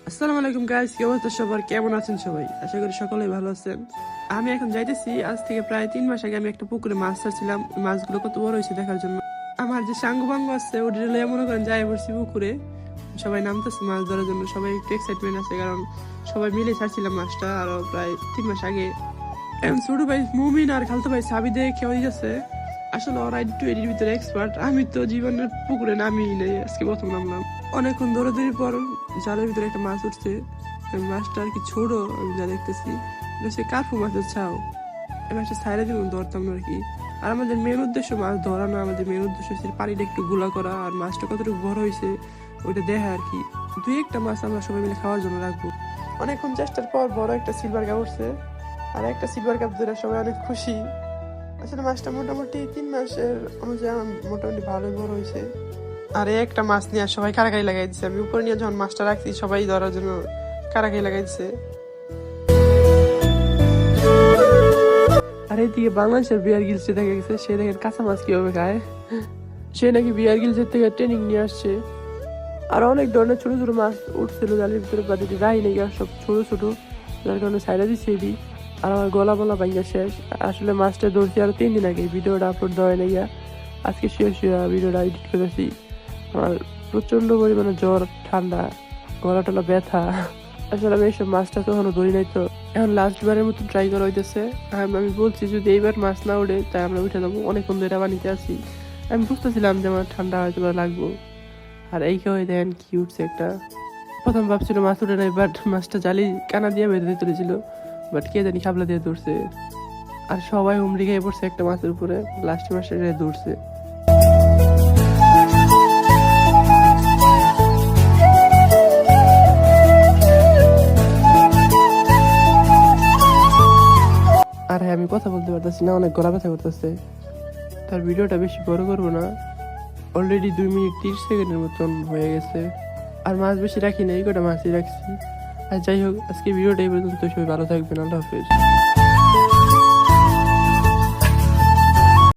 আসসালামু আলাইকুম গাইস, কি অবস্থা সবার? কেমন আছেন সবাই? আশা করি সকলেই ভালো আছেন। আমি এখন যাইতেছি, আজ থেকে প্রায় 3 মাস আগে আমি একটা পুকুরে মাছ ছাড়ছিলাম। ওই মাছগুলো কত বড় হয়েছে দেখার জন্য। আমার যে সাঙ্গ বাঙ্গ আছে ওটা লইয়া মনে করেন যাই পড়ছি পুকুরে। সবাই নামতেছে মাছ ধরার জন্য, সবাই একটু এক্সাইটমেন্ট আছে, কারণ সবাই মিলে ছাড়ছিলাম মাছটা আরো প্রায় 3 মাস আগে। এখন ছোট ভাই মুমিন আর খালতো ভাই সাবি দিয়ে খেয়ে যাচ্ছে। আসলে ওরা একটু এটির ভিতরে এক্সপার্ট, আমি তো জীবনের পুকুরে নামি নেই, আজকে প্রথম নামলাম। অনেকক্ষণ দৌড়াদৌড়ির পর জালের ভিতরে একটা মাছ উঠছে। মাছটা আর কি ছোট, আমি যা দেখতেছি সে কার্পু মাছের ছাও। এই মাছটা ছাইড়ে দিব ধরতাম না আর কি। আর আমাদের মেন উদ্দেশ্য মাছ ধরা না, আমাদের মেন উদ্দেশ্য হচ্ছে পানিটা একটু গুলা করা আর মাছটা কতটুকু বড় হয়েছে ওইটা দেখা আর কি। দুই একটা মাছ আমরা সবাই মিলে খাওয়ার জন্য রাখবো। অনেকক্ষণ চেষ্টার পর বড় একটা সিলভার কাপ উঠছে, আর একটা সিলভার কাপ ধরে সবাই অনেক খুশি। আসলে মাছটা মোটামুটি 3 মাসের অনুযায়ী মোটামুটি ভালোই বড় হয়েছে। আর একটা মাছ নিয়ে সবাই কারাকারি লাগাই দিচ্ছে। আমি উপরে নিয়ে যখন মাছটা রাখছি সবাই ধরার জন্য কারাকারি লাগাই দিচ্ছে। আর এইদিকে বাংলাদেশের বিয়ার গিলসে দেখা গেছে, সে দেখেন কাঁচা মাছ কিভাবে খায়। সে নাকি বিয়ার গিলসের থেকে ট্রেনিং নিয়ে আসছে। আর অনেক ধরনের ছোট ছোট মাছ উঠছিল জালের ভিতরে, বাদে রাই নাকি সব ছোট ছোট, যার কারণে সাইডা দিচ্ছে এটি। আর আমার গলা বলা ভাঙ্গা শেষ। আসলে মাছটা ধরছি আরো 3 দিন আগে, ভিডিওটা আপলোড দেওয়া হয় না গিয়া। আজকে শেষ ভিডিওটা এডিট করেছি। আমার প্রচন্ড পরিমাণে জ্বর, ঠান্ডা, গলা টলা ব্যথা। আসলে আমি এইসব মাছটা কখনো ধরি নাই, তো এখন লাস্ট বারের মতো ট্রাই করা হইতেছে। আমি বলছি যদি এইবার মাছ না উঠে তাই আমরা উঠে যাবো। অনেকক্ষণ ধরে বানিতে আছি, আমি বুঝতেছিলাম যে আমার ঠান্ডা হয়তো লাগবো। আর এই কেউ দেখেন কি উঠছে একটা। প্রথম ভাবছিল মাছ উঠে নাই, বাট মাছটা জালি কানা দিয়ে বেঁধে তুলেছিল, বাট কে জানি খাবলা দিয়ে ধরছে। আর সবাই হুমড়ি খেয়ে পড়ছে একটা মাছের উপরে, লাস্ট মাছটা ধরছে। আর হ্যাঁ, আমি কথা বলতে পারতেছি না, অনেক গলা ব্যথা করতেছে। তার ভিডিওটা বেশি বড় করবো না, অলরেডি 2 মিনিট 30 সেকেন্ডের মতন হয়ে গেছে। আর মাছ বেশি রাখি না, এই কটা মাছই রাখছি। আর যাই হোক, আজকে ভিডিওটা এই পর্যন্ত। সবাই ভালো থাকবেন, আল্লাহ হাফেজ।